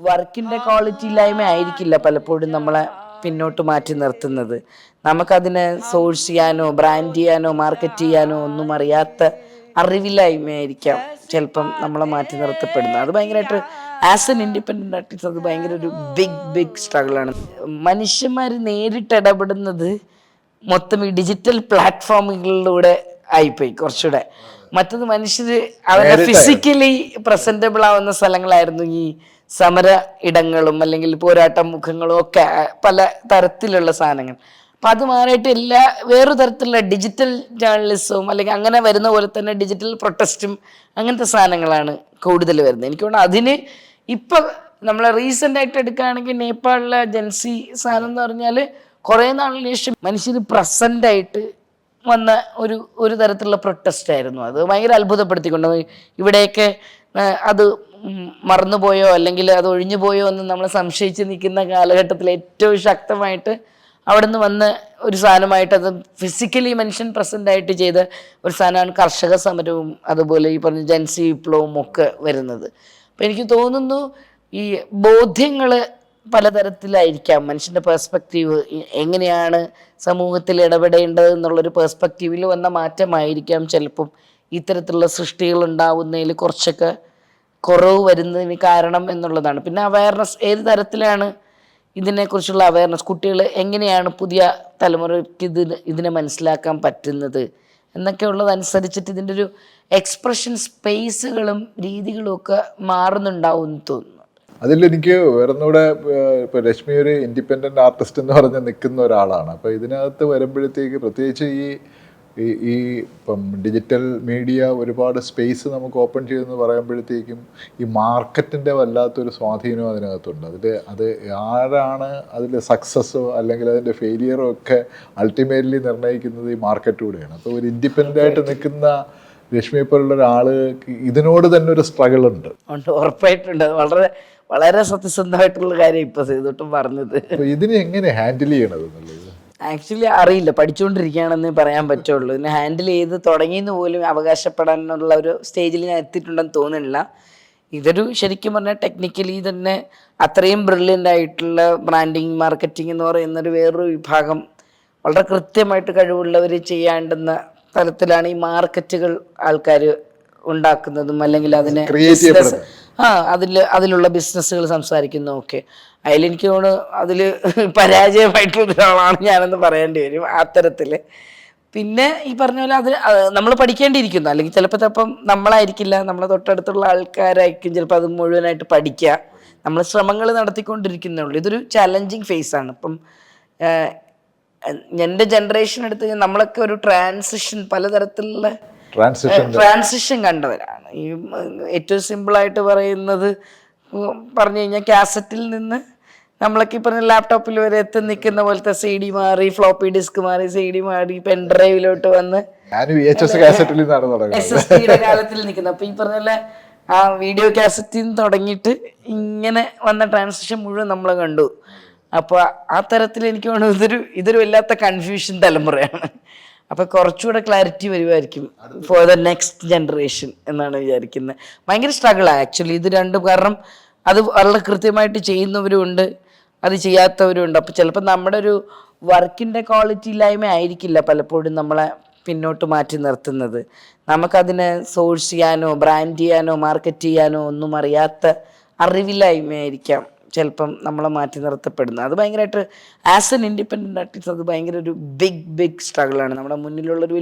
വർക്കിൻ്റെ ക്വാളിറ്റി ഇല്ലായ്മ ആയിരിക്കില്ല പലപ്പോഴും നമ്മളെ പിന്നോട്ട് മാറ്റി നിർത്തുന്നത്. നമുക്കതിനെ സോഴ്സ് ചെയ്യാനോ ബ്രാൻഡ് ചെയ്യാനോ മാർക്കറ്റ് ചെയ്യാനോ ഒന്നും അറിയാത്ത അറിവില്ലായ്മയായിരിക്കാം ചിലപ്പം നമ്മളെ മാറ്റി നിർത്തപ്പെടുന്നത്. അത് ഭയങ്കരമായിട്ട് ആസ് എൻ ഇൻഡിപെൻഡൻ്റ് ആർട്ടിസ്റ്റ് അത് ഭയങ്കര ഒരു ബിഗ് സ്ട്രഗിളാണ്. മനുഷ്യന്മാർ നേരിട്ട് ഇടപെടുന്നത് മൊത്തം ഈ ഡിജിറ്റൽ പ്ലാറ്റ്ഫോമുകളിലൂടെ ആയിപ്പോയി കുറച്ചുകൂടെ. മറ്റത് മനുഷ്യർ അവരുടെ ഫിസിക്കലി പ്രസന്റബിൾ ആവുന്ന സ്ഥലങ്ങളായിരുന്നു ഈ സമര ഇടങ്ങളും അല്ലെങ്കിൽ പോരാട്ട മുഖങ്ങളും ഒക്കെ പല തരത്തിലുള്ള സാധനങ്ങൾ. അപ്പം അത് മാറിയിട്ട് വേറൊരു തരത്തിലുള്ള ഡിജിറ്റൽ ജേർണലിസവും അല്ലെങ്കിൽ അങ്ങനെ വരുന്ന പോലെ തന്നെ ഡിജിറ്റൽ പ്രൊട്ടസ്റ്റും അങ്ങനത്തെ സാധനങ്ങളാണ് കൂടുതൽ വരുന്നത്. എനിക്ക് തോന്നുന്നു അതിന് ഇപ്പം നമ്മൾ റീസെൻ്റ് ആയിട്ട് എടുക്കുകയാണെങ്കിൽ നേപ്പാളിലെ ജൻസി സാധനം എന്ന് പറഞ്ഞാൽ കുറേ നാളിന് ശേഷം മനുഷ്യർ പ്രസൻ്റായിട്ട് വന്ന ഒരു തരത്തിലുള്ള പ്രൊട്ടസ്റ്റ് ആയിരുന്നു. അത് ഭയങ്കര അത്ഭുതപ്പെടുത്തിക്കൊണ്ട് ഇവിടെയൊക്കെ അത് മറന്നുപോയോ അല്ലെങ്കിൽ അത് ഒഴിഞ്ഞു പോയോ എന്ന് നമ്മൾ സംശയിച്ച് നിൽക്കുന്ന കാലഘട്ടത്തിൽ ഏറ്റവും ശക്തമായിട്ട് അവിടെ നിന്ന് വന്ന ഒരു സാധനമായിട്ട് അത് ഫിസിക്കലി മനുഷ്യൻ പ്രസൻ്റ് ആയിട്ട് ചെയ്ത ഒരു സാധനമാണ് കർഷക സമരവും അതുപോലെ ഈ പറഞ്ഞ ജൻസി വിപ്ലവവും ഒക്കെ വരുന്നത്. അപ്പം എനിക്ക് തോന്നുന്നു ഈ ബോധ്യങ്ങൾ പലതരത്തിലായിരിക്കാം. മനുഷ്യൻ്റെ പേഴ്സ്പെക്റ്റീവ് എങ്ങനെയാണ് സമൂഹത്തിൽ ഇടപെടേണ്ടത് എന്നുള്ളൊരു പേഴ്സ്പെക്റ്റീവിൽ വന്ന മാറ്റമായിരിക്കാം ചിലപ്പം ഇത്തരത്തിലുള്ള സൃഷ്ടികൾ ഉണ്ടാവുന്നതിൽ കുറച്ചൊക്കെ കുറവ് വരുന്നതിന് കാരണം എന്നുള്ളതാണ്. പിന്നെ അവയർനെസ്, ഏത് തരത്തിലാണ് ഇതിനെക്കുറിച്ചുള്ള അവയർനെസ്, കുട്ടികൾ എങ്ങനെയാണ് പുതിയ തലമുറയ്ക്ക് ഇതിനെ മനസ്സിലാക്കാൻ പറ്റുന്നത് എന്നൊക്കെ ഉള്ളതനുസരിച്ചിട്ട് ഇതിൻ്റെ ഒരു എക്സ്പ്രഷൻ സ്പേസുകളും രീതികളും ഒക്കെ മാറുന്നുണ്ടാവും എന്ന് തോന്നുന്നു. അതിലെനിക്ക് വേറൊന്നുകൂടെ ഇപ്പോൾ രശ്മി ഒരു ഇൻഡിപെൻഡൻ്റ് ആർട്ടിസ്റ്റ് എന്ന് പറഞ്ഞ് നിൽക്കുന്ന ഒരാളാണ്. അപ്പോൾ ഇതിനകത്ത് വരുമ്പോഴത്തേക്ക് പ്രത്യേകിച്ച് ഈ ഇപ്പം ഡിജിറ്റൽ മീഡിയ ഒരുപാട് സ്പേസ് നമുക്ക് ഓപ്പൺ ചെയ്തെന്ന് പറയുമ്പോഴത്തേക്കും ഈ മാർക്കറ്റിൻ്റെ വല്ലാത്തൊരു സ്വാധീനം അതിനകത്തുണ്ട്. അത് ആരാണ് അതിൽ സക്സസ്സോ അല്ലെങ്കിൽ അതിൻ്റെ ഫെയിലിയറോ ഒക്കെ അൾട്ടിമേറ്റ്ലി നിർണ്ണയിക്കുന്നത് ഈ മാർക്കറ്റിലൂടെയാണ്. അപ്പോൾ ഒരു ഇൻഡിപെൻഡൻ്റ് ആയിട്ട് നിൽക്കുന്ന രശ്മിയെ പോലുള്ള ഒരാൾ ഇതിനോട് തന്നെ ഒരു സ്ട്രഗിൾ ഉണ്ട്. ഉറപ്പായിട്ടുണ്ട്. വളരെ വളരെ സത്യസന്ധമായിട്ടുള്ള കാര്യം ഇപ്പോൾ ചെയ്തിട്ടും പറഞ്ഞത്. ഇതിനെ എങ്ങനെ ഹാൻഡിൽ ചെയ്യണത് എന്നുള്ളത് ആക്ച്വലി അറിയില്ല, പഠിച്ചുകൊണ്ടിരിക്കുകയാണെന്ന് പറയാൻ പറ്റുള്ളൂ. ഇതിനെ ഹാൻഡിൽ ചെയ്ത് തുടങ്ങിയെന്ന് പോലും അവകാശപ്പെടാനുള്ള ഒരു സ്റ്റേജിൽ ഞാൻ എത്തിയിട്ടുണ്ടെന്ന് തോന്നുന്നില്ല. ഇതൊരു ശരിക്കും പറഞ്ഞാൽ ടെക്നിക്കലി തന്നെ അത്രയും ബ്രില്യൻ്റ് ആയിട്ടുള്ള ബ്രാൻഡിങ് മാർക്കറ്റിംഗ് എന്ന് പറയുന്നൊരു വേറൊരു വിഭാഗം വളരെ കൃത്യമായിട്ട് കഴിവുള്ളവർ ചെയ്യാണ്ടുന്ന തലത്തിലാണ് ഈ മാർക്കറ്റുകൾ ആൾക്കാർ ഉണ്ടാക്കുന്നതും അല്ലെങ്കിൽ അതിനെ ബിസിനസ് അതിലുള്ള ബിസിനസ്സുകൾ സംസാരിക്കുന്നതും ഒക്കെ. അതിലെനിക്ക് തോന്നുന്നു അതിൽ പരാജയമായിട്ടുള്ള ഒരാളാണ് ഞാനെന്ന് പറയേണ്ടി വരും ആ തരത്തിൽ. പിന്നെ ഈ പറഞ്ഞ പോലെ അത് നമ്മൾ പഠിക്കേണ്ടിയിരിക്കുന്നു. അല്ലെങ്കിൽ ചിലപ്പോൾ നമ്മളായിരിക്കില്ല, നമ്മളെ തൊട്ടടുത്തുള്ള ആൾക്കാരായിരിക്കും ചിലപ്പോൾ അത് മുഴുവനായിട്ട് പഠിക്കുക. നമ്മൾ ശ്രമങ്ങൾ നടത്തിക്കൊണ്ടിരിക്കുന്നേ ഉള്ളൂ. ഇതൊരു ചലഞ്ചിങ് ഫേസാണ്. ഇപ്പം എൻ്റെ ജനറേഷൻ എടുത്ത് കഴിഞ്ഞാൽ നമ്മളൊക്കെ ഒരു പലതരത്തിലുള്ള ട്രാൻസിഷൻ കണ്ടവരാണ്. ഈ ഏറ്റവും സിമ്പിളായിട്ട് പറഞ്ഞു കഴിഞ്ഞാൽ കാസറ്റിൽ നിന്ന് നമ്മളൊക്കെ ഈ പറഞ്ഞ ലാപ്ടോപ്പിൽ വരെ എത്തി നിൽക്കുന്ന പോലത്തെ CD മാറി, ഫ്ലോപ്പി ഡിസ്ക് മാറി, CD മാറി, പെൻഡ്രൈവിലോട്ട് വന്ന് SSD കാലത്തിൽ നിൽക്കുന്നത്. അപ്പൊ ഈ പറഞ്ഞ ആ വീഡിയോ കാസറ്റിൽ നിന്ന് തുടങ്ങിയിട്ട് ഇങ്ങനെ വന്ന ട്രാൻസിഷൻ മുഴുവൻ നമ്മൾ കണ്ടു. അപ്പോൾ ആ തരത്തിൽ എനിക്ക് തോന്നുന്നു ഇതൊരു വല്ലാത്ത കൺഫ്യൂഷൻ തലമുറയാണ്. അപ്പോൾ കുറച്ചുകൂടെ ക്ലാരിറ്റി വരുമായിരിക്കും ഫോർ ദ നെക്സ്റ്റ് ജനറേഷൻ എന്നാണ് വിചാരിക്കുന്നത്. ഭയങ്കര സ്ട്രഗിളാണ് ആക്ച്വലി ഇത് രണ്ടും. കാരണം അത് വളരെ കൃത്യമായിട്ട് ചെയ്യുന്നവരും ഉണ്ട്, അത് ചെയ്യാത്തവരും ഉണ്ട്. അപ്പോൾ ചിലപ്പോൾ നമ്മുടെ ഒരു വർക്കിൻ്റെ ക്വാളിറ്റി ഇല്ലായ്മ ആയിരിക്കില്ല പലപ്പോഴും നമ്മളെ പിന്നോട്ട് മാറ്റി നിർത്തുന്നത്. നമുക്കതിനെ സോഴ്സ് ചെയ്യാനോ ബ്രാൻഡ് ചെയ്യാനോ മാർക്കറ്റ് ചെയ്യാനോ ഒന്നും അറിയാത്ത അറിവില്ലായ്മയായിരിക്കാം ചിലപ്പം നമ്മളെ മാറ്റി നിർത്തപ്പെടുന്നത്. അത് ഭയങ്കരമായിട്ട് ആസ് എൻ ഇൻഡിപെൻഡൻ്റ് ആർട്ടിസ്റ്റ് അത് ഭയങ്കര ഒരു ബിഗ് സ്ട്രഗിളാണ്. നമ്മുടെ മുന്നിലുള്ളൊരു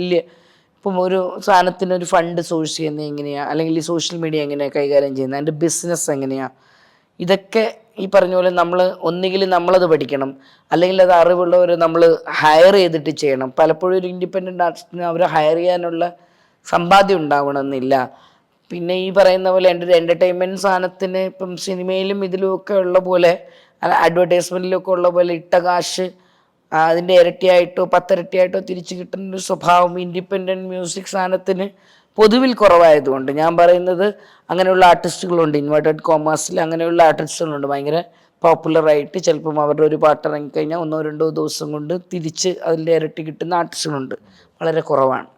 ഇപ്പം ഒരു സാധനത്തിന് ഒരു ഫണ്ട് സോഴ്സ് ചെയ്യുന്നത് എങ്ങനെയാണ്, അല്ലെങ്കിൽ ഈ സോഷ്യൽ മീഡിയ എങ്ങനെയാണ് കൈകാര്യം ചെയ്യുന്നത്, അതിൻ്റെ ബിസിനസ് എങ്ങനെയാണ്, ഇതൊക്കെ ഈ പറഞ്ഞ പോലെ നമ്മൾ ഒന്നുകിൽ നമ്മളത് പഠിക്കണം, അല്ലെങ്കിൽ അത് അറിവുള്ളവർ നമ്മൾ ഹയർ ചെയ്തിട്ട് ചെയ്യണം. പലപ്പോഴും ഒരു ഇൻഡിപെൻഡൻ്റ് ആർട്ടിസ്റ്റിന് അവരെ ഹയർ ചെയ്യാനുള്ള സമ്പാദ്യം ഉണ്ടാവണമെന്നില്ല. പിന്നെ ഈ പറയുന്ന പോലെ എൻ്റെ ഒരു എൻ്റർടൈൻമെൻറ്റ് സാധനത്തിന് ഇപ്പം സിനിമയിലും ഇതിലുമൊക്കെ ഉള്ള പോലെ അഡ്വർടൈസ്മെൻറ്റിലൊക്കെ ഉള്ള പോലെ ഇട്ട കാശ് അതിൻ്റെ ഇരട്ടിയായിട്ടോ 10 ഇരട്ടിയായിട്ടോ തിരിച്ചു കിട്ടുന്ന ഒരു സ്വഭാവം ഇൻഡിപെൻഡൻറ്റ് മ്യൂസിക് സാധനത്തിന് പൊതുവിൽ കുറവായതുകൊണ്ട് ഞാൻ പറയുന്നത് അങ്ങനെയുള്ള ആർട്ടിസ്റ്റുകളുണ്ട്. ഇൻവേർട്ടഡ് കോമേഴ്സിൽ അങ്ങനെയുള്ള ആർട്ടിസ്റ്റുകളുണ്ട് ഭയങ്കര പോപ്പുലറായിട്ട്. ചിലപ്പം അവരുടെ ഒരു പാട്ട് ഇറങ്ങിക്കഴിഞ്ഞാൽ 1-2 ദിവസം കൊണ്ട് തിരിച്ച് അതിൻ്റെ ഇരട്ടി കിട്ടുന്ന ആർട്ടിസ്റ്റുകളുണ്ട്. വളരെ കുറവാണ്.